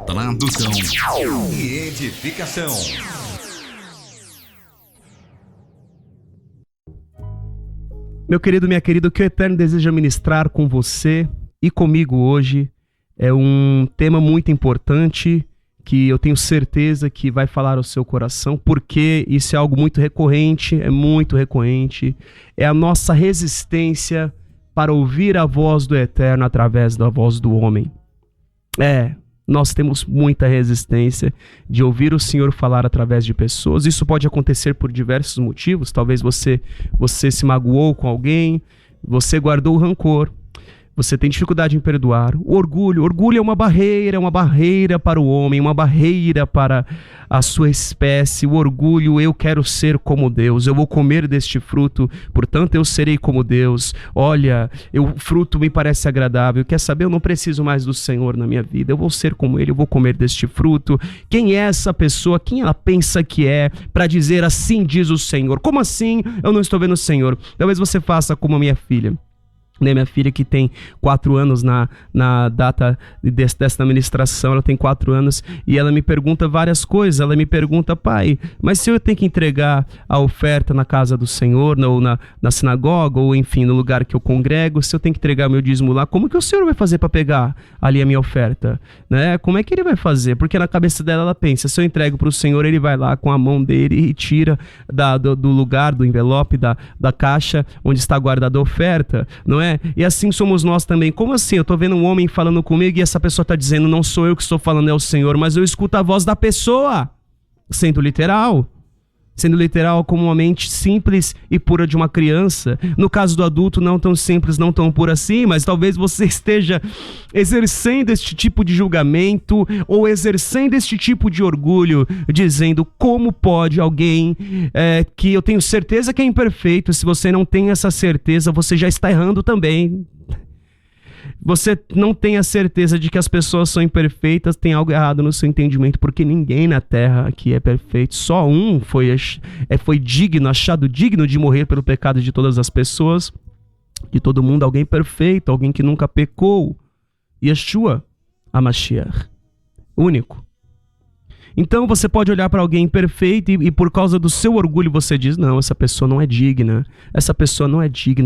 tradução e edificação. Meu querido, minha querida, o que o Eterno deseja ministrar com você e comigo hoje é um tema muito importante que eu tenho certeza que vai falar ao seu coração, porque isso é algo muito recorrente, é a nossa resistência para ouvir a voz do Eterno através da voz do homem. Nós temos muita resistência de ouvir o Senhor falar através de pessoas. Isso pode acontecer por diversos motivos. Talvez você se magoou com alguém, você guardou o rancor, você tem dificuldade em perdoar. O orgulho é uma barreira para o homem, uma barreira para a sua espécie. O orgulho, eu quero ser como Deus, eu vou comer deste fruto, portanto eu serei como Deus. Olha, o fruto me parece agradável, quer saber, eu não preciso mais do Senhor na minha vida, eu vou ser como Ele, eu vou comer deste fruto. Quem é essa pessoa? Quem ela pensa que é para dizer assim diz o Senhor? Como assim eu não estou vendo o Senhor? Talvez você faça como a minha filha. Minha filha que tem 4 anos na data desta ministração, ela tem 4 anos e ela me pergunta várias coisas. Ela me pergunta: pai, mas se eu tenho que entregar a oferta na casa do Senhor, ou na sinagoga, ou enfim, no lugar que eu congrego, se eu tenho que entregar meu dízimo lá, como que o Senhor vai fazer para pegar ali a minha oferta? Né? Como é que Ele vai fazer? Porque na cabeça dela ela pensa, se eu entrego para o Senhor, Ele vai lá com a mão dele e tira do lugar, do envelope, da caixa onde está guardada a oferta, não é? E assim somos nós também. Como assim? Eu estou vendo um homem falando comigo e essa pessoa está dizendo, não sou eu que estou falando, é o Senhor, mas eu escuto a voz da pessoa, sendo literal como uma mente simples e pura de uma criança. No caso do adulto, não tão simples, não tão pura assim, mas talvez você esteja exercendo este tipo de julgamento ou exercendo este tipo de orgulho, dizendo, como pode alguém que eu tenho certeza que é imperfeito? Se você não tem essa certeza, você já está errando também. Você não tem a certeza de que as pessoas são imperfeitas, tem algo errado no seu entendimento, porque ninguém na terra aqui é perfeito. Só um foi achado digno de morrer pelo pecado de todas as pessoas, de todo mundo, alguém perfeito, alguém que nunca pecou. Yeshua HaMashiach, único. Então você pode olhar para alguém perfeito e por causa do seu orgulho você diz, não, essa pessoa não é digna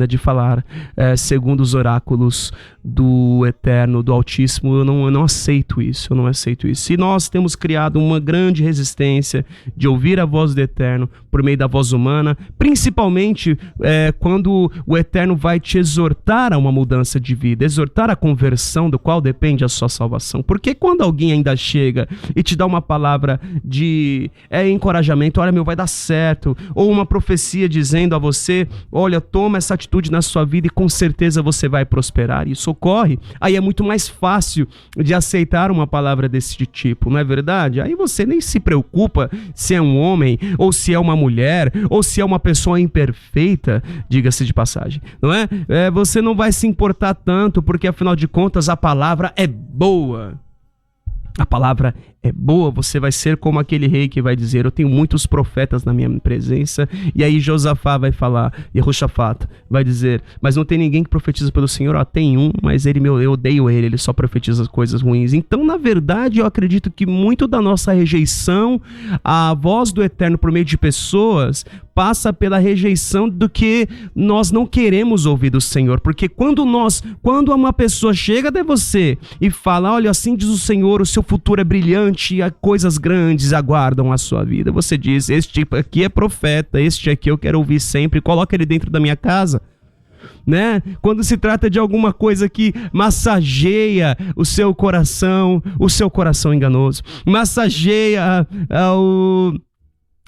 de falar segundo os oráculos do Eterno, do Altíssimo. Eu não aceito isso. E nós temos criado uma grande resistência de ouvir a voz do Eterno por meio da voz humana, principalmente quando o Eterno vai te exortar a uma mudança de vida, exortar a conversão, do qual depende a sua salvação. Porque quando alguém ainda chega e te dá uma palavra de encorajamento, olha, vai dar certo, ou uma profecia dizendo a você, olha, toma essa atitude na sua vida e com certeza você vai prosperar, isso ocorre, aí é muito mais fácil de aceitar uma palavra desse tipo, não é verdade? Aí você nem se preocupa se é um homem, ou se é uma mulher, ou se é uma pessoa imperfeita, diga-se de passagem, não é? Você não vai se importar tanto, porque afinal de contas a palavra é boa. A palavra é boa, você vai ser como aquele rei que vai dizer, eu tenho muitos profetas na minha presença, e aí Josafá vai falar, Yehoshafat vai dizer, mas não tem ninguém que profetiza pelo Senhor? Tem um, mas eu odeio ele só profetiza coisas ruins. Então, na verdade, eu acredito que muito da nossa rejeição à voz do Eterno por meio de pessoas passa pela rejeição do que nós não queremos ouvir do Senhor, porque quando uma pessoa chega até você e fala, olha, assim diz o Senhor, o seu futuro é brilhante, coisas grandes aguardam a sua vida, você diz, este aqui é profeta, este aqui eu quero ouvir sempre, coloca ele dentro da minha casa, né? Quando se trata de alguma coisa que massageia o seu coração enganoso, massageia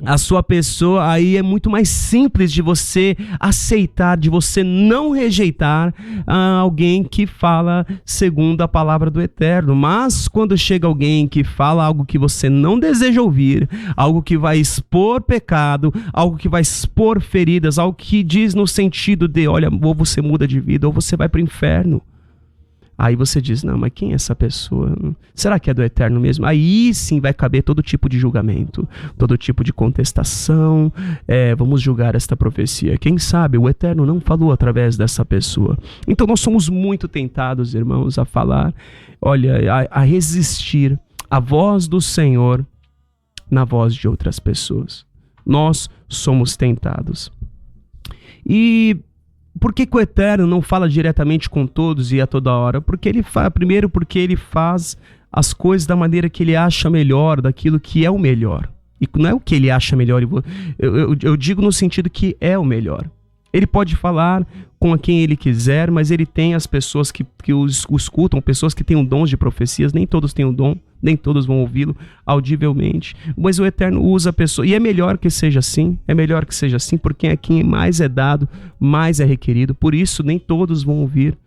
a sua pessoa, aí é muito mais simples de você aceitar, de você não rejeitar alguém que fala segundo a palavra do Eterno. Mas quando chega alguém que fala algo que você não deseja ouvir, algo que vai expor pecado, algo que vai expor feridas, algo que diz no sentido de, olha, ou você muda de vida ou você vai para o inferno. Aí você diz, não, mas quem é essa pessoa? Será que é do Eterno mesmo? Aí sim vai caber todo tipo de julgamento, todo tipo de contestação. Vamos julgar esta profecia. Quem sabe o Eterno não falou através dessa pessoa. Então nós somos muito tentados, irmãos, a falar, olha, a resistir à voz do Senhor na voz de outras pessoas. Nós somos tentados. E por que o Eterno não fala diretamente com todos e a toda hora? Porque primeiro porque ele faz as coisas da maneira que ele acha melhor, daquilo que é o melhor. E não é o que ele acha melhor, eu digo no sentido que é o melhor. Ele pode falar com quem ele quiser, mas ele tem as pessoas que o escutam, pessoas que têm o dom de profecias. Nem todos têm o dom, nem todos vão ouvi-lo audivelmente. Mas o Eterno usa a pessoa. E é melhor que seja assim, porque é quem mais é dado, mais é requerido. Por isso, nem todos vão ouvir.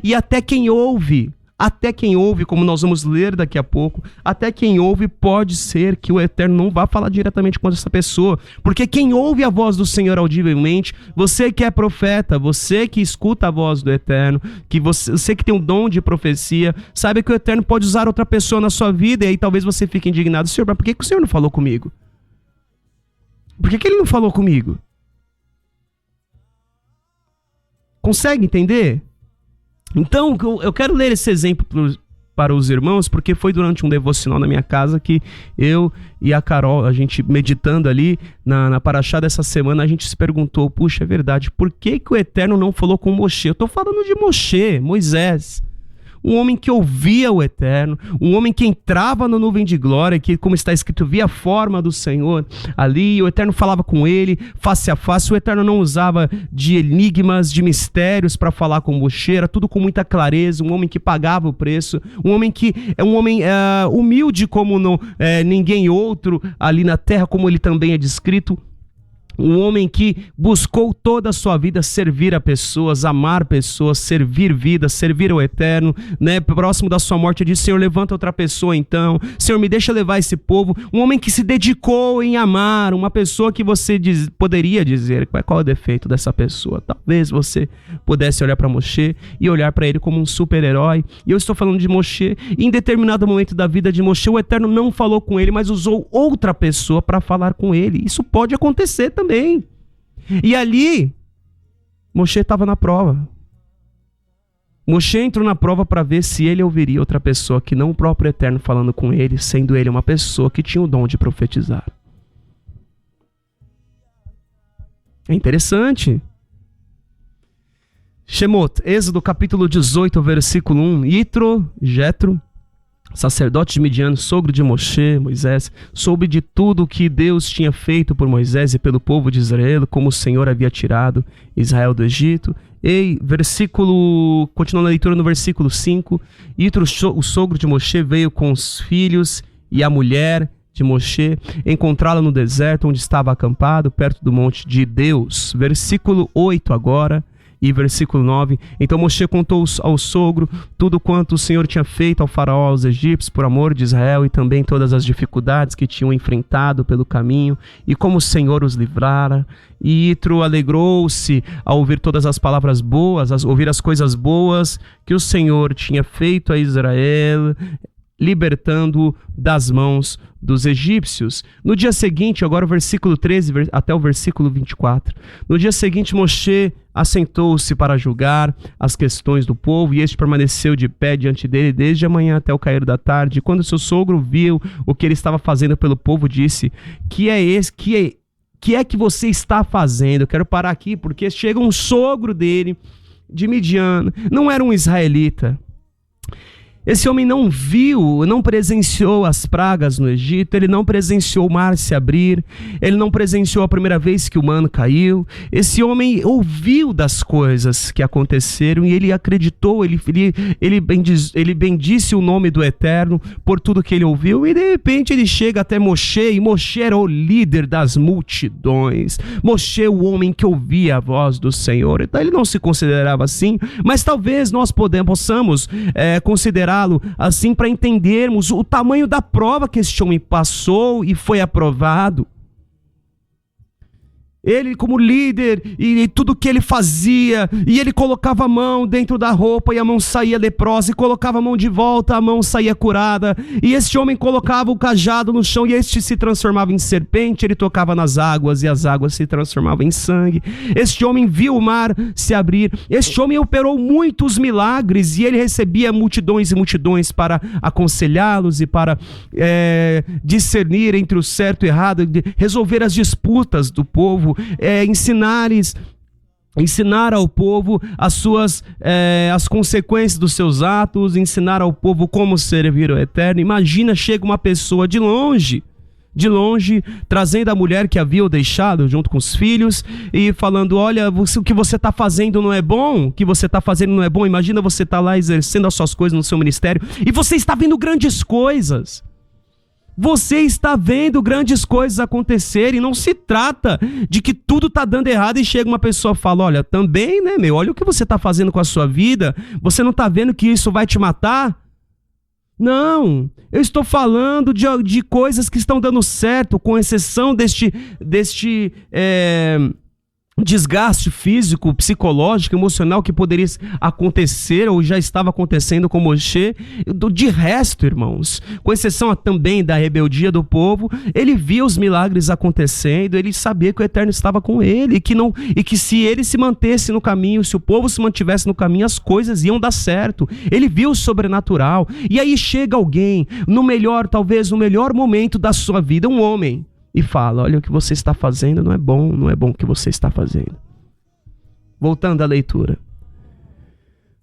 E até quem ouve, como nós vamos ler daqui a pouco, até quem ouve pode ser que o Eterno não vá falar diretamente com essa pessoa, porque quem ouve a voz do Senhor audivelmente, você que é profeta, você que escuta a voz do Eterno, que você que tem um dom de profecia, sabe que o Eterno pode usar outra pessoa na sua vida, e aí talvez você fique indignado, Senhor, mas por que o Senhor não falou comigo? Por que ele não falou comigo? Consegue entender? Então, eu quero ler esse exemplo para os irmãos, porque foi durante um devocional na minha casa que eu e a Carol, a gente meditando ali na paraxá dessa semana, a gente se perguntou, puxa, é verdade, por que o Eterno não falou com Moshe? Eu estou falando de Moshe, Moisés. Um homem que ouvia o Eterno, um homem que entrava na nuvem de glória, que, como está escrito, via a forma do Senhor ali, o Eterno falava com ele, face a face. O Eterno não usava de enigmas, de mistérios para falar com Moshe, era tudo com muita clareza, um homem que pagava o preço, um homem humilde como ninguém outro ali na terra, como ele também é descrito. Um homem que buscou toda a sua vida servir a pessoas, amar pessoas, servir vidas, servir ao Eterno, né? Próximo da sua morte, ele disse, Senhor, levanta outra pessoa então. Senhor, me deixa levar esse povo. Um homem que se dedicou em amar, uma pessoa que você poderia dizer, qual é o defeito dessa pessoa? Talvez você pudesse olhar para Moshe e olhar para ele como um super-herói. E eu estou falando de Moshe. E em determinado momento da vida de Moshe, o Eterno não falou com ele, mas usou outra pessoa para falar com ele. Isso pode acontecer também. E ali, Moshe estava na prova. Moshe entrou na prova para ver se ele ouviria outra pessoa que não o próprio Eterno falando com ele, sendo ele uma pessoa que tinha o dom de profetizar. É interessante. Shemot, Êxodo capítulo 18, versículo 1. Jetro, sacerdote de Midian, sogro de Moisés, soube de tudo o que Deus tinha feito por Moisés e pelo povo de Israel, como o Senhor havia tirado Israel do Egito. Continuando a leitura no versículo 5, Yitro, o sogro de Moshe, veio com os filhos e a mulher de Moshe, encontrá-la no deserto onde estava acampado, perto do monte de Deus. Versículo 8 agora. E versículo 9, então Moshe contou ao sogro tudo quanto o Senhor tinha feito ao faraó, aos egípcios, por amor de Israel, e também todas as dificuldades que tinham enfrentado pelo caminho, e como o Senhor os livrara. E Yitro alegrou-se ao ouvir todas as palavras boas, ouvir as coisas boas que o Senhor tinha feito a Israel, libertando-o das mãos dos egípcios. No dia seguinte, agora o versículo 13 até o versículo 24. No dia seguinte, Moshe assentou-se para julgar as questões do povo, e este permaneceu de pé diante dele desde a manhã até o cair da tarde. Quando seu sogro viu o que ele estava fazendo pelo povo, disse, que é que você está fazendo? Eu quero parar aqui, porque chega um sogro dele, de Midian, não era um israelita. Esse homem não viu, não presenciou as pragas no Egito, ele não presenciou o mar se abrir, ele não presenciou a primeira vez que o mano caiu. Esse homem ouviu das coisas que aconteceram e ele acreditou, ele bendisse o nome do Eterno por tudo que ele ouviu, e de repente ele chega até Moshe, e Moshe era o líder das multidões. Moshe, o homem que ouvia a voz do Senhor. Então ele não se considerava assim, mas talvez nós possamos considerar assim para entendermos o tamanho da prova que este homem passou e foi aprovado. Ele como líder e tudo que ele fazia, e ele colocava a mão dentro da roupa e a mão saía leprosa, e colocava a mão de volta, a mão saía curada, e este homem colocava o cajado no chão e este se transformava em serpente, ele tocava nas águas e as águas se transformavam em sangue. Este homem viu o mar se abrir, este homem operou muitos milagres e ele recebia multidões e multidões para aconselhá-los e para discernir entre o certo e o errado, resolver as disputas do povo, ensinar ao povo as consequências dos seus atos, ensinar ao povo como servir o Eterno. Imagina, chega uma pessoa de longe, trazendo a mulher que havia o deixado junto com os filhos e falando: olha, o que você está fazendo não é bom, Imagina, você está lá exercendo as suas coisas no seu ministério e você está vendo grandes coisas. Você está vendo grandes coisas acontecerem. Não se trata de que tudo está dando errado e chega uma pessoa e fala: olha, também, né, olha o que você está fazendo com a sua vida. Você não está vendo que isso vai te matar? Não, eu estou falando de coisas que estão dando certo, com exceção deste desgaste físico, psicológico, emocional que poderia acontecer ou já estava acontecendo com Moshe. De resto, irmãos, com exceção também da rebeldia do povo, ele via os milagres acontecendo, ele sabia que o Eterno estava com ele e que se ele se mantesse no caminho, se o povo se mantivesse no caminho, as coisas iam dar certo. Ele viu o sobrenatural. E aí chega alguém, talvez no melhor momento da sua vida, um homem, e fala: olha, o que você está fazendo não é bom o que você está fazendo. Voltando à leitura.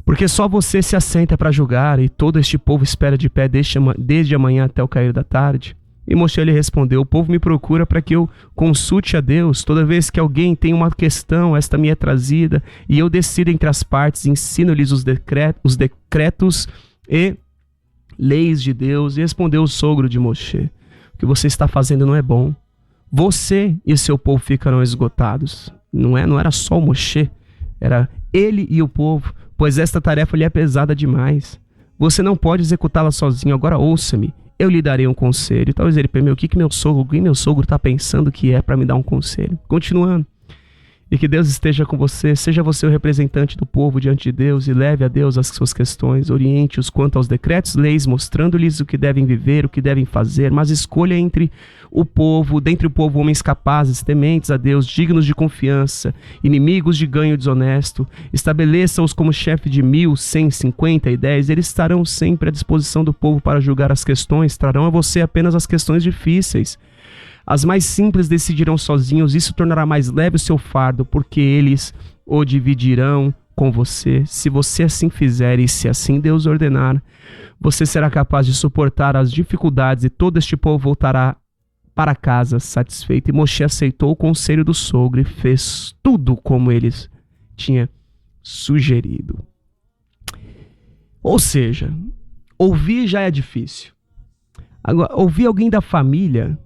Porque só você se assenta para julgar, e todo este povo espera de pé desde a manhã até o cair da tarde. E Moshe lhe respondeu: o povo me procura para que eu consulte a Deus. Toda vez que alguém tem uma questão, esta me é trazida, e eu decido entre as partes, ensino-lhes os decretos e leis de Deus. E respondeu o sogro de Moshe: o que você está fazendo não é bom. Você e seu povo ficarão esgotados. Não era só o Moshe, era ele e o povo, pois esta tarefa lhe é pesada demais. Você não pode executá-la sozinho. Agora ouça-me, eu lhe darei um conselho. Talvez ele pergunte: o que meu sogro está pensando que é para me dar um conselho? Continuando. E que Deus esteja com você, seja você o representante do povo diante de Deus e leve a Deus as suas questões, oriente-os quanto aos decretos, leis, mostrando-lhes o que devem viver, o que devem fazer, mas escolha dentre o povo homens capazes, tementes a Deus, dignos de confiança, inimigos de ganho desonesto, estabeleça-os como chefe de 1.000, 100, 50 e 10, eles estarão sempre à disposição do povo para julgar as questões, trarão a você apenas as questões difíceis. As mais simples decidirão sozinhos, isso tornará mais leve o seu fardo, porque eles o dividirão com você. Se você assim fizer, e se assim Deus ordenar, você será capaz de suportar as dificuldades e todo este povo voltará para casa satisfeito. E Moshe aceitou o conselho do sogro e fez tudo como eles tinham sugerido. Ou seja, ouvir já é difícil. Agora, ouvir alguém da família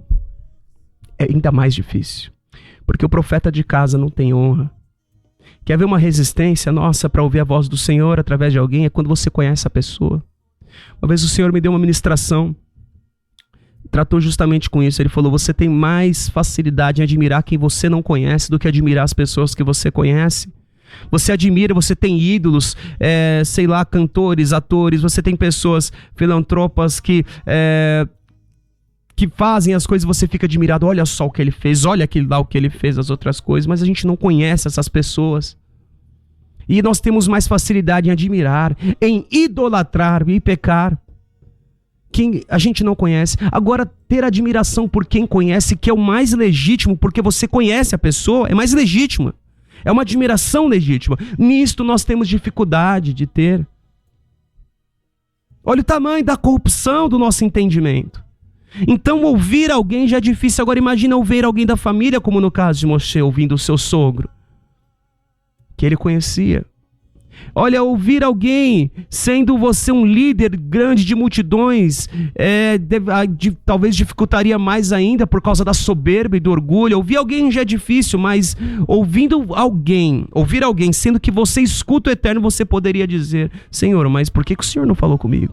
é ainda mais difícil, porque o profeta de casa não tem honra. Quer ver uma resistência nossa para ouvir a voz do Senhor através de alguém? É quando você conhece a pessoa. Uma vez o Senhor me deu uma ministração, tratou justamente com isso. Ele falou: você tem mais facilidade em admirar quem você não conhece do que admirar as pessoas que você conhece. Você admira, você tem ídolos, cantores, atores, você tem pessoas filantropas que fazem as coisas, você fica admirado: olha só o que ele fez, olha aquilo lá o que ele fez, as outras coisas, mas a gente não conhece essas pessoas. E nós temos mais facilidade em admirar, em idolatrar e pecar quem a gente não conhece. Agora, ter admiração por quem conhece, que é o mais legítimo, porque você conhece a pessoa, é mais legítima. É uma admiração legítima. Nisto nós temos dificuldade de ter. Olha o tamanho da corrupção do nosso entendimento. Então ouvir alguém já é difícil. Agora imagina ouvir alguém da família, como no caso de Moshe, ouvindo o seu sogro, que ele conhecia. Olha, ouvir alguém, sendo você um líder grande de multidões, talvez dificultaria mais ainda por causa da soberba e do orgulho. Ouvir alguém já é difícil, mas ouvir alguém, sendo que você escuta o Eterno, você poderia dizer: Senhor, mas por que o Senhor não falou comigo?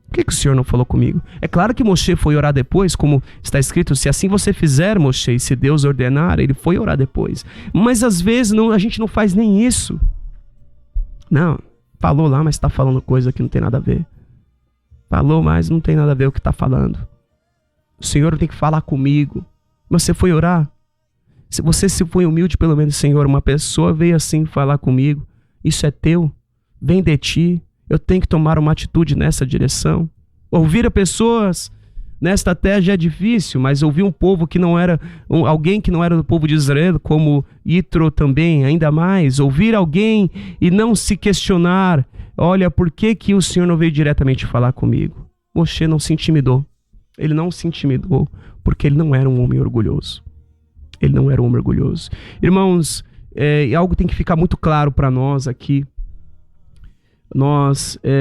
Por que que o Senhor não falou comigo? É claro que Moshe foi orar depois, como está escrito, se assim você fizer, Moshe, e se Deus ordenar, ele foi orar depois. Mas às vezes a gente não faz nem isso. Não, falou lá, mas está falando coisa que não tem nada a ver. Falou, mas não tem nada a ver o que está falando. O Senhor tem que falar comigo. Você foi orar? Se você se foi humilde, pelo menos, Senhor, uma pessoa veio assim falar comigo. Isso é teu, vem de ti. Eu tenho que tomar uma atitude nessa direção. Ouvir a pessoas nesta terra já é difícil, mas ouvir um povo que não era, alguém que não era do povo de Israel, como Yitro também, ainda mais. Ouvir alguém e não se questionar, olha, por que o Senhor não veio diretamente falar comigo? Moshe não se intimidou. Ele não se intimidou porque ele não era um homem orgulhoso. Ele não era um homem orgulhoso. Irmãos, algo tem que ficar muito claro para nós aqui.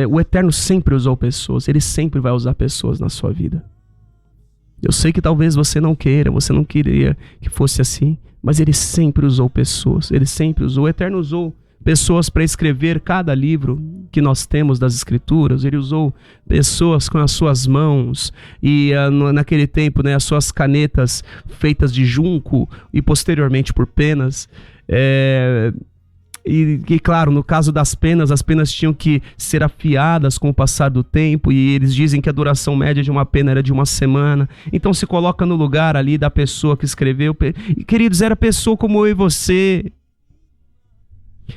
O Eterno sempre usou pessoas. Ele sempre vai usar pessoas na sua vida. Eu sei que talvez você não queira, você não queria que fosse assim, mas ele sempre usou pessoas. Ele sempre usou. O Eterno usou pessoas para escrever cada livro que nós temos das Escrituras. Ele usou pessoas com as suas mãos e naquele tempo, as suas canetas feitas de junco e posteriormente por penas. E claro, no caso das penas, as penas tinham que ser afiadas com o passar do tempo, e eles dizem que a duração média de uma pena era de uma semana. Então se coloca no lugar ali da pessoa que escreveu. E, queridos, era pessoa como eu e você.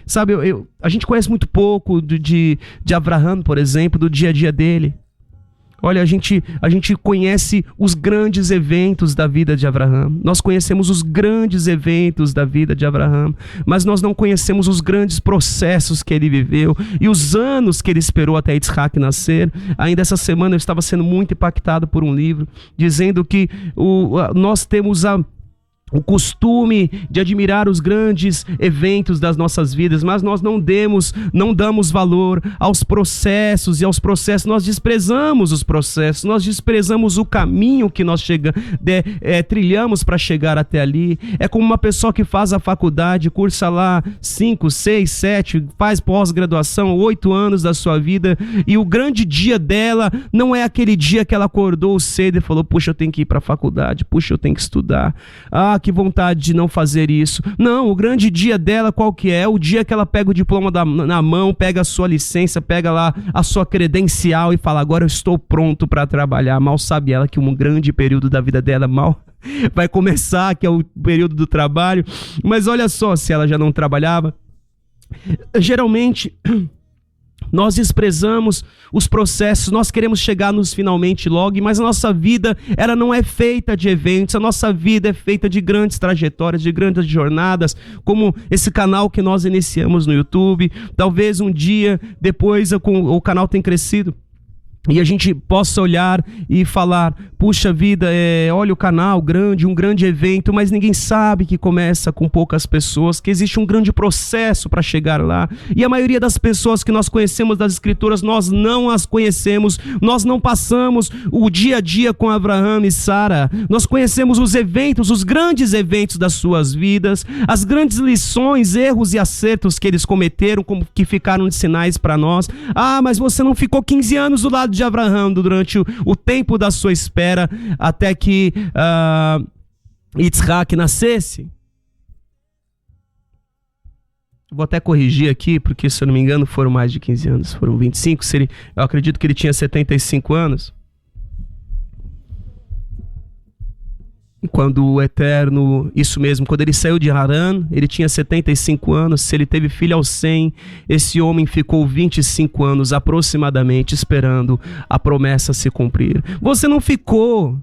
Sabe, a gente conhece muito pouco de Abraham, por exemplo, do dia a dia dele. Olha, a gente conhece os grandes eventos da vida de Abraham. Nós conhecemos os grandes eventos da vida de Abraham, mas nós não conhecemos os grandes processos que ele viveu e os anos que ele esperou até Isaac nascer. Ainda essa semana eu estava sendo muito impactado por um livro dizendo que nós temos o costume de admirar os grandes eventos das nossas vidas, mas nós não damos valor aos processos, e aos processos nós desprezamos os processos, nós desprezamos o caminho que nós trilhamos para chegar até ali. É como uma pessoa que faz a faculdade, cursa lá 5, 6, 7, faz pós-graduação, 8 anos da sua vida, e o grande dia dela não é aquele dia que ela acordou cedo e falou, puxa, eu tenho que ir para a faculdade, puxa, eu tenho que estudar, que vontade de não fazer isso. Não, o grande dia dela qual que é? O dia que ela pega o diploma na mão, pega a sua licença, pega lá a sua credencial e fala, agora eu estou pronto para trabalhar. Mal sabe ela que um grande período da vida dela mal vai começar, que é o período do trabalho. Mas olha só, se ela já não trabalhava, geralmente nós desprezamos os processos, nós queremos chegar nos finalmente logo, mas a nossa vida, ela não é feita de eventos, a nossa vida é feita de grandes trajetórias, de grandes jornadas, como esse canal que nós iniciamos no YouTube. Talvez um dia depois o canal tenha crescido e a gente possa olhar e falar, puxa vida, olha o canal grande, um grande evento, mas ninguém sabe que começa com poucas pessoas, que existe um grande processo para chegar lá. E a maioria das pessoas que nós conhecemos das Escrituras, nós não as conhecemos, nós não passamos o dia a dia com Abraão e Sara. Nós conhecemos os eventos, os grandes eventos das suas vidas, as grandes lições, erros e acertos que eles cometeram, como que ficaram de sinais para nós. Mas você não ficou 15 anos do lado de Abraão durante o tempo da sua espera até que Isaac nascesse. Vou até corrigir aqui, porque se eu não me engano foram mais de 15 anos, foram 25, eu acredito que ele tinha 75 anos. Quando o Eterno, isso mesmo, quando ele saiu de Harã, ele tinha 75 anos, se ele teve filho aos 100, esse homem ficou 25 anos aproximadamente esperando a promessa se cumprir. Você não ficou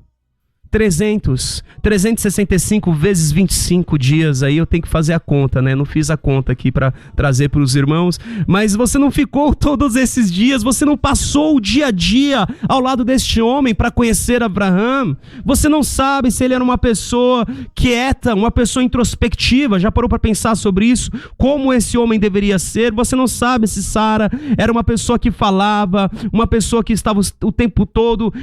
365 vezes 25 dias, aí eu tenho que fazer a conta, né? Não fiz a conta aqui para trazer para os irmãos, mas você não ficou todos esses dias, você não passou o dia a dia ao lado deste homem para conhecer Abraão. Você não sabe se ele era uma pessoa quieta, uma pessoa introspectiva. Já parou para pensar sobre isso? Como esse homem deveria ser? Você não sabe se Sara era uma pessoa que falava, uma pessoa que estava o tempo todo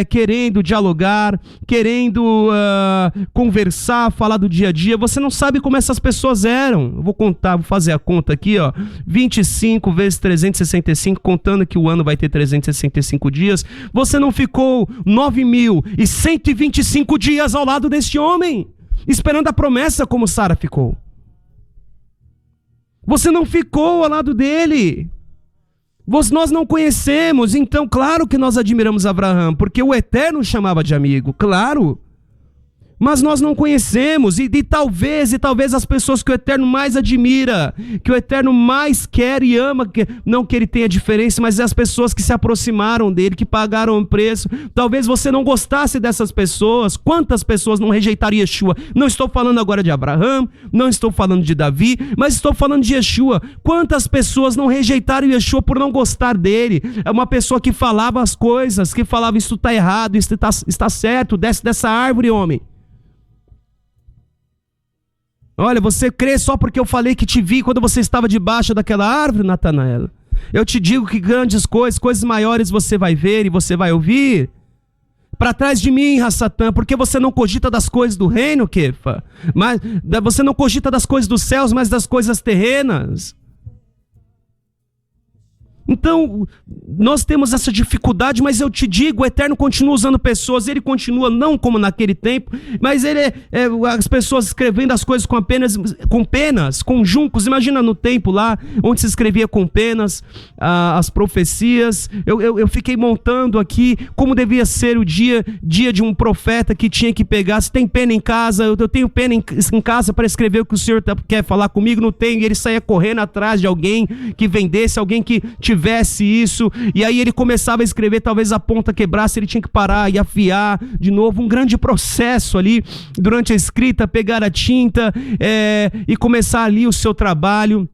querendo dialogar, querendo querendo conversar, falar do dia a dia. Você não sabe como essas pessoas eram. Eu vou fazer a conta aqui, 25 vezes 365, contando que o ano vai ter 365 dias. Você não ficou 9.125 dias ao lado deste homem, esperando a promessa como Sara ficou. Você não ficou ao lado dele. Nós não conhecemos, então claro que nós admiramos Abraão, porque o Eterno chamava de amigo, claro. Mas nós não conhecemos, e talvez as pessoas que o Eterno mais admira, que o Eterno mais quer e ama, não que ele tenha diferença, mas é as pessoas que se aproximaram dele, que pagaram o preço. Talvez você não gostasse dessas pessoas. Quantas pessoas não rejeitaram Yeshua? Não estou falando agora de Abraão, não estou falando de Davi, mas estou falando de Yeshua. Quantas pessoas não rejeitaram Yeshua por não gostar dele? É uma pessoa que falava as coisas, que falava isso está errado, isso está certo, desce dessa árvore, homem. Olha, você crê só porque eu falei que te vi quando você estava debaixo daquela árvore, Natanael? Eu te digo que grandes coisas maiores você vai ver e você vai ouvir. Para trás de mim, Rassatã, porque você não cogita das coisas do reino, Kefa. Mas você não cogita das coisas dos céus, mas das coisas terrenas. Então, nós temos essa dificuldade, mas eu te digo, o Eterno continua usando pessoas, ele continua não como naquele tempo, mas ele as pessoas escrevendo as coisas com penas, com juncos. Imagina no tempo lá, onde se escrevia com penas as profecias. Eu fiquei montando aqui como devia ser o dia de um profeta que tinha que pegar. Se tem pena em casa, eu tenho pena em casa para escrever o que o Senhor quer falar comigo, não tenho. E ele saía correndo atrás de alguém que vendesse, alguém que tivesse isso, e aí ele começava a escrever, talvez a ponta quebrasse, ele tinha que parar e afiar de novo, um grande processo ali, durante a escrita, pegar a tinta e começar ali o seu trabalho.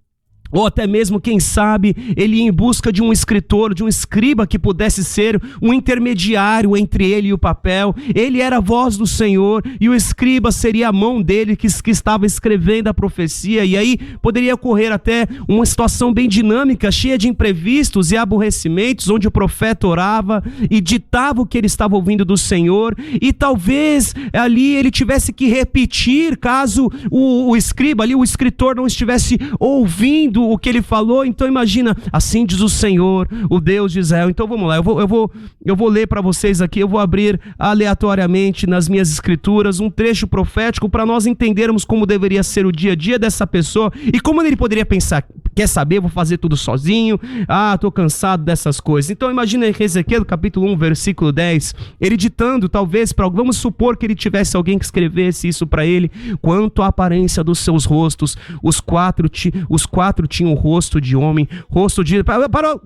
Ou até mesmo, quem sabe, ele ia em busca de um escritor, de um escriba que pudesse ser um intermediário entre ele e o papel. Ele era a voz do Senhor e o escriba seria a mão dele que estava escrevendo a profecia. E aí poderia ocorrer até uma situação bem dinâmica, cheia de imprevistos e aborrecimentos, onde o profeta orava e ditava o que ele estava ouvindo do Senhor. E talvez ali ele tivesse que repetir, caso o escriba ali, o escritor, não estivesse ouvindo o que ele falou. Então imagina, assim diz o Senhor, o Deus de Israel. Então vamos lá, eu vou ler para vocês aqui, eu vou abrir aleatoriamente nas minhas escrituras um trecho profético para nós entendermos como deveria ser o dia a dia dessa pessoa e como ele poderia pensar, quer saber, vou fazer tudo sozinho, estou cansado dessas coisas. Então imagina em Ezequiel capítulo 1, versículo 10, ele ditando, talvez, vamos supor que ele tivesse alguém que escrevesse isso para ele: quanto à aparência dos seus rostos, os quatro tinham o rosto de homem, rosto de... Parou! O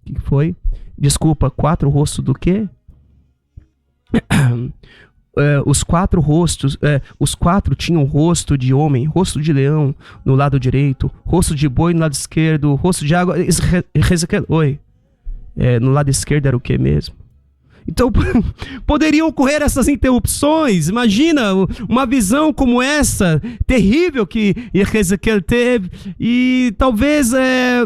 que foi? Desculpa, 4 rostos do quê? Os 4 rostos, os 4 tinham rosto de homem, rosto de leão no lado direito, rosto de boi no lado esquerdo, rosto de água... no lado esquerdo era o que mesmo? Então, poderiam ocorrer essas interrupções. Imagina uma visão como essa, terrível, que Ezequiel teve, e talvez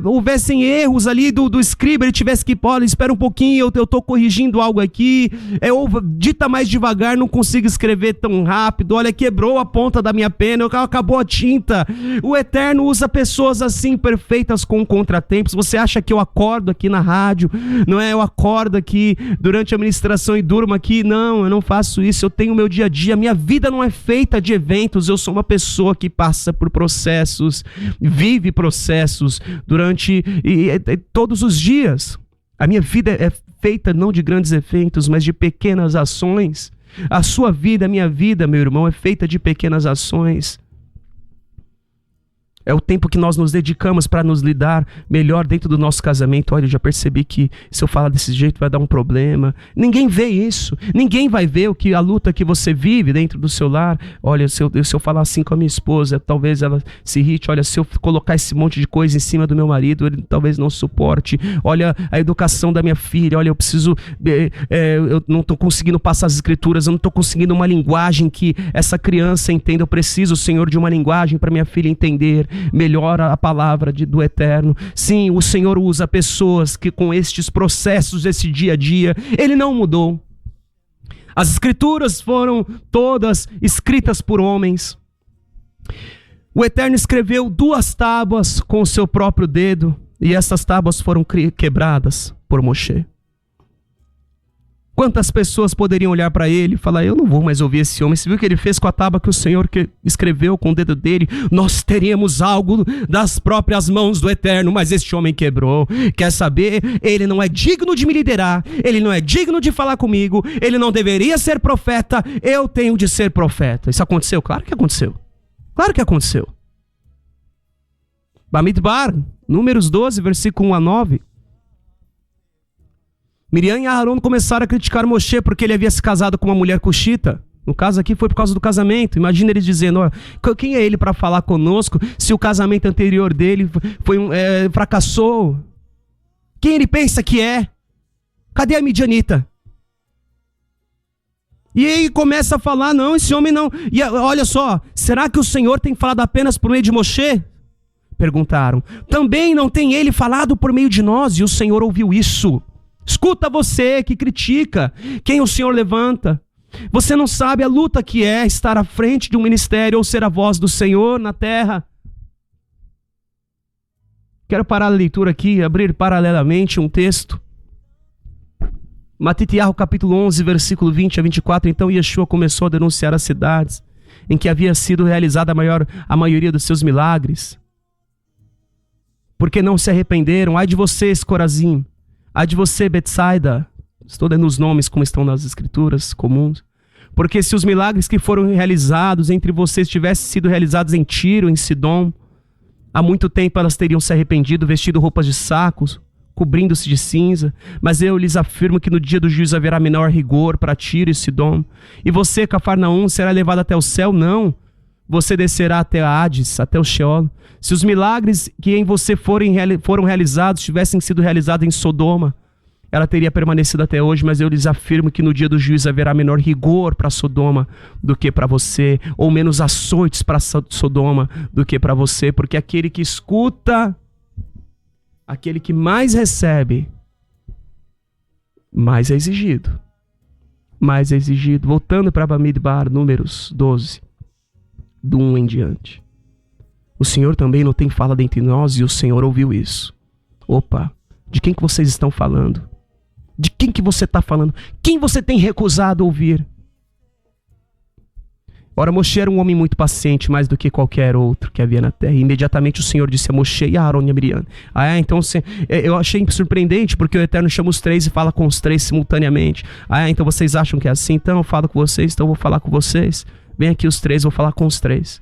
houvessem erros ali do escriba, ele tivesse que, olha, espera um pouquinho, eu estou corrigindo algo aqui, dita mais devagar, não consigo escrever tão rápido, olha, quebrou a ponta da minha pena, acabou a tinta. O Eterno usa pessoas assim, perfeitas, com contratempos. Você acha que eu acordo aqui na rádio, não é? Eu acordo aqui durante a ministração e durmo aqui? Não, eu não faço isso. Eu tenho o meu dia a dia, minha vida não é feita de eventos. Eu sou uma pessoa que passa por processos, vive processos durante todos os dias. A minha vida é feita não de grandes eventos, mas de pequenas ações. A sua vida, a minha vida, meu irmão, é feita de pequenas ações. É o tempo que nós nos dedicamos para nos lidar melhor dentro do nosso casamento. Olha, eu já percebi que se eu falar desse jeito vai dar um problema. Ninguém vê isso. Ninguém vai ver a luta que você vive dentro do seu lar. Olha, se eu falar assim com a minha esposa, talvez ela se irrite. Olha, se eu colocar esse monte de coisa em cima do meu marido, ele talvez não suporte. Olha, a educação da minha filha. Olha, eu preciso... eu não estou conseguindo passar as escrituras. Eu não estou conseguindo uma linguagem que essa criança entenda. Eu preciso, Senhor, de uma linguagem para minha filha entender melhor a palavra do Eterno. Sim, o Senhor usa pessoas que com estes processos, esse dia a dia, Ele não mudou. As escrituras foram todas escritas por homens. O Eterno escreveu 2 tábuas com o seu próprio dedo, e essas tábuas foram quebradas por Moshe. Quantas pessoas poderiam olhar para ele e falar: eu não vou mais ouvir esse homem. Você viu o que ele fez com a tábua que o Senhor escreveu com o dedo dele? Nós teríamos algo das próprias mãos do Eterno, mas este homem quebrou. Quer saber? Ele não é digno de me liderar, ele não é digno de falar comigo, ele não deveria ser profeta, eu tenho de ser profeta. Isso aconteceu? Claro que aconteceu. Claro que aconteceu. Bamidbar, Números 12, versículo 1 a 9. Miriam e Aarão começaram a criticar Moshe porque ele havia se casado com uma mulher cuxita. No caso aqui foi por causa do casamento. Imagina eles dizendo: quem é ele para falar conosco se o casamento anterior dele fracassou? Quem ele pensa que é? Cadê a midianita? E aí começa a falar: não, esse homem não. E olha só, será que o Senhor tem falado apenas por meio de Moshe? Perguntaram. Também não tem ele falado por meio de nós? E o Senhor ouviu isso. Escuta você que critica quem o Senhor levanta. Você não sabe a luta que é estar à frente de um ministério ou ser a voz do Senhor na terra. Quero parar a leitura aqui e abrir paralelamente um texto. Matitiahu capítulo 11, versículo 20 a 24. Então Yeshua começou a denunciar as cidades em que havia sido realizada a maioria dos seus milagres. Porque não se arrependeram. Ai de vocês, Corazim. Ai de você, Betsaida. Estou dando os nomes como estão nas escrituras comuns. Porque se os milagres que foram realizados entre vocês tivessem sido realizados em Tiro, em Sidom, há muito tempo elas teriam se arrependido, vestido roupas de sacos, cobrindo-se de cinza. Mas eu lhes afirmo que no dia do juízo haverá menor rigor para Tiro e Sidom. E você, Cafarnaum, será levado até o céu? Não. Você descerá até a Hades, até o Sheol. Se os milagres que em você foram realizados tivessem sido realizados em Sodoma, ela teria permanecido até hoje, mas eu lhes afirmo que no dia do juízo haverá menor rigor para Sodoma do que para você, ou menos açoites para Sodoma do que para você, porque aquele que escuta, aquele que mais recebe, mais é exigido. Mais é exigido. Voltando para Bamidbar, Números 12. Do 1 em diante. O Senhor também não tem fala dentre nós, e o Senhor ouviu isso. Opa, de quem que vocês estão falando? De quem que você está falando? Quem você tem recusado ouvir? Ora, Moshe era um homem muito paciente, mais do que qualquer outro que havia na terra. E imediatamente o Senhor disse a Moshe e a Aarão e a Miriam. Então eu achei surpreendente, porque o Eterno chama os 3 e fala com os 3 simultaneamente. Então vocês acham que é assim? Então eu falo com vocês, então eu vou falar com vocês. Vem aqui os 3, vou falar com os 3.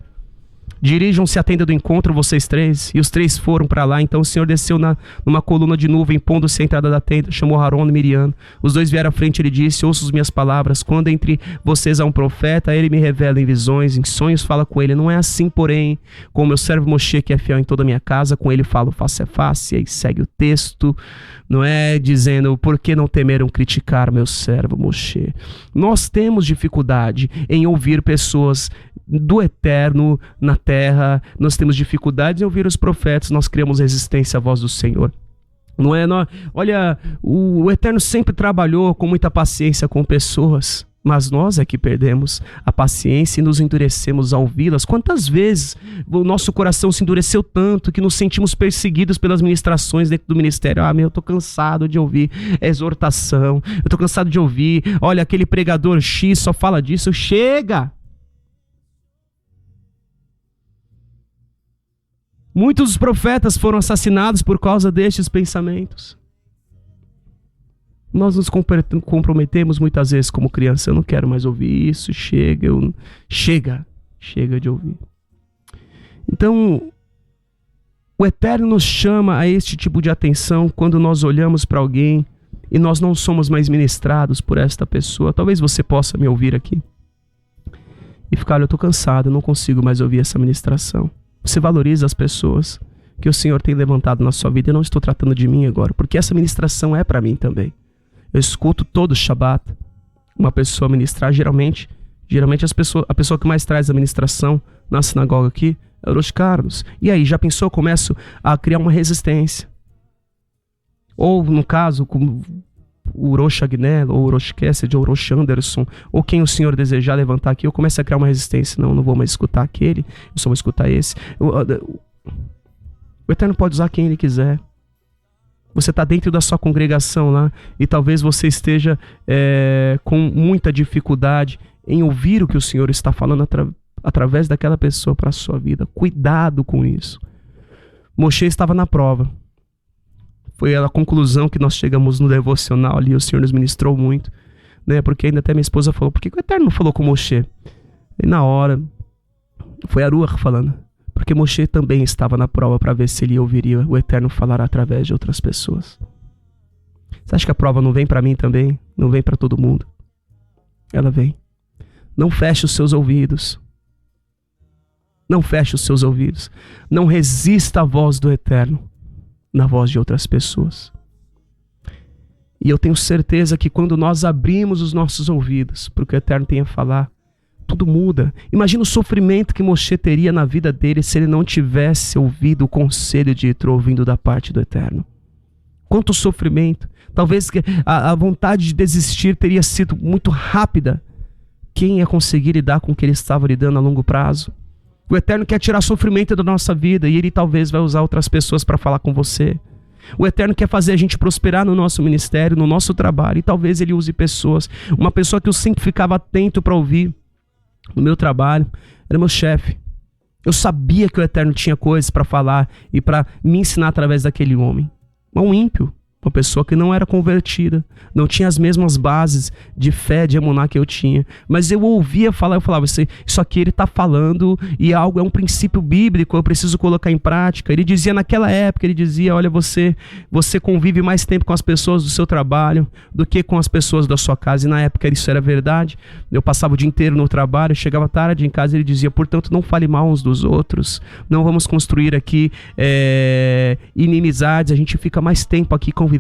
Dirijam-se à tenda do encontro, vocês 3. E os 3 foram para lá. Então o Senhor desceu numa coluna de nuvem, pondo-se à entrada da tenda, chamou Aarão e Miriam. Os 2 vieram à frente e ele disse: ouça as minhas palavras. Quando entre vocês há um profeta, ele me revela em visões, em sonhos fala com ele. Não é assim, porém, com o meu servo Moshe, que é fiel em toda a minha casa, com ele falo face a face. E aí segue o texto, não é? Dizendo: por que não temeram criticar meu servo Moshe? Nós temos dificuldade em ouvir pessoas do Eterno na terra, nós temos dificuldades em ouvir os profetas, nós criamos resistência à voz do Senhor. Não é? Olha, o Eterno sempre trabalhou com muita paciência com pessoas, mas nós é que perdemos a paciência e nos endurecemos ao ouvi-las. Quantas vezes o nosso coração se endureceu tanto que nos sentimos perseguidos pelas ministrações dentro do ministério? Eu tô cansado de ouvir exortação, eu tô cansado de ouvir, olha, aquele pregador X só fala disso. Chega! Muitos dos profetas foram assassinados por causa destes pensamentos. Nós nos comprometemos muitas vezes como criança. Eu não quero mais ouvir isso, chega de ouvir. Então, o Eterno nos chama a este tipo de atenção quando nós olhamos para alguém e nós não somos mais ministrados por esta pessoa. Talvez você possa me ouvir aqui e ficar: olha, eu estou cansado, eu não consigo mais ouvir essa ministração. Você valoriza as pessoas que o Senhor tem levantado na sua vida. Eu não estou tratando de mim agora, porque essa ministração é para mim também. Eu escuto todo Shabat uma pessoa ministrar. Geralmente a pessoa que mais traz a ministração na sinagoga aqui é o Rosh Carlos. E aí, já pensou? Eu começo a criar uma resistência. Ou, no caso, Orochi Agnello, ou Orochi Cassidy, ou Orochi Anderson, ou quem o senhor desejar levantar aqui, eu começo a criar uma resistência. Não vou mais escutar aquele, eu só vou escutar esse. O Eterno pode usar quem Ele quiser. Você está dentro da sua congregação lá e talvez você esteja com muita dificuldade em ouvir o que o Senhor está falando através daquela pessoa para a sua vida. Cuidado com isso. Moshe estava na prova. Foi a conclusão que nós chegamos no devocional ali. O Senhor nos ministrou muito, né? Porque ainda até minha esposa falou: por que o Eterno não falou com Moshe? E na hora foi Aruach falando. Porque Moshe também estava na prova para ver se ele ouviria o Eterno falar através de outras pessoas. Você acha que a prova não vem para mim também? Não vem para todo mundo? Ela vem. Não feche os seus ouvidos. Não feche os seus ouvidos. Não resista à voz do Eterno na voz de outras pessoas. E eu tenho certeza que quando nós abrimos os nossos ouvidos para o que o Eterno tem a falar, tudo muda. Imagina o sofrimento que Moshe teria na vida dele se ele não tivesse ouvido o conselho de Yitro vindo da parte do Eterno. Quanto sofrimento. Talvez a vontade de desistir teria sido muito rápida. Quem ia conseguir lidar com o que ele estava lidando a longo prazo? O Eterno quer tirar sofrimento da nossa vida e Ele talvez vai usar outras pessoas para falar com você. O Eterno quer fazer a gente prosperar no nosso ministério, no nosso trabalho, e talvez Ele use pessoas. Uma pessoa que eu sempre ficava atento para ouvir no meu trabalho era meu chefe. Eu sabia que o Eterno tinha coisas para falar e para me ensinar através daquele homem. Um ímpio. Uma pessoa que não era convertida, não tinha as mesmas bases de fé, de emuná que eu tinha. Mas eu ouvia falar, eu falava, isso aqui ele está falando e é um princípio bíblico, eu preciso colocar em prática. Ele dizia naquela época, ele dizia, olha, você convive mais tempo com as pessoas do seu trabalho do que com as pessoas da sua casa. E na época isso era verdade. Eu passava o dia inteiro no trabalho, chegava tarde em casa e ele dizia, portanto, não fale mal uns dos outros. Não vamos construir aqui inimizades, a gente fica mais tempo aqui convivendo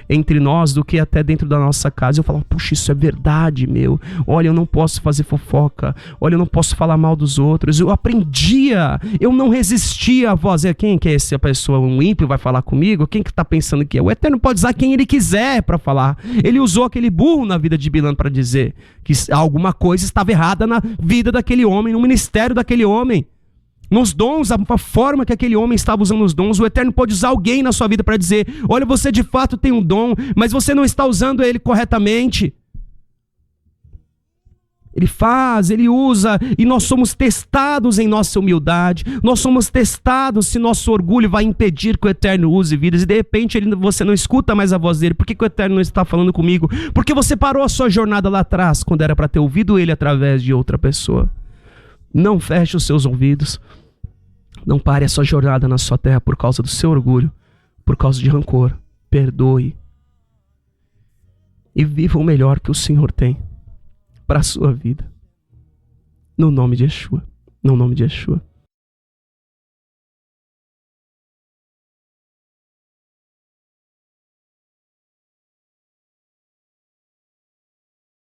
entre nós do que até dentro da nossa casa. Eu falava, puxa, isso é verdade, meu. Olha, eu não posso fazer fofoca. Olha, eu não posso falar mal dos outros. Eu aprendia, eu não resistia à voz. Quem que é essa pessoa? Um ímpio vai falar comigo? Quem que está pensando que é? O Eterno pode usar quem Ele quiser para falar. Ele usou aquele burro na vida de Bilam para dizer que alguma coisa estava errada na vida daquele homem, no ministério daquele homem. Nos dons, a forma que aquele homem estava usando os dons. O Eterno pode usar alguém na sua vida para dizer, olha, você de fato tem um dom, mas você não está usando ele corretamente. Ele faz, Ele usa, e nós somos testados em nossa humildade. Nós somos testados se nosso orgulho vai impedir que o Eterno use vidas. E de repente você não escuta mais a voz dele. Por que o Eterno não está falando comigo? Porque você parou a sua jornada lá atrás, quando era para ter ouvido ele através de outra pessoa. Não feche os seus ouvidos. Não pare a sua jornada na sua terra por causa do seu orgulho, por causa de rancor. Perdoe. E viva o melhor que o Senhor tem para a sua vida. No nome de Yeshua. No nome de Yeshua.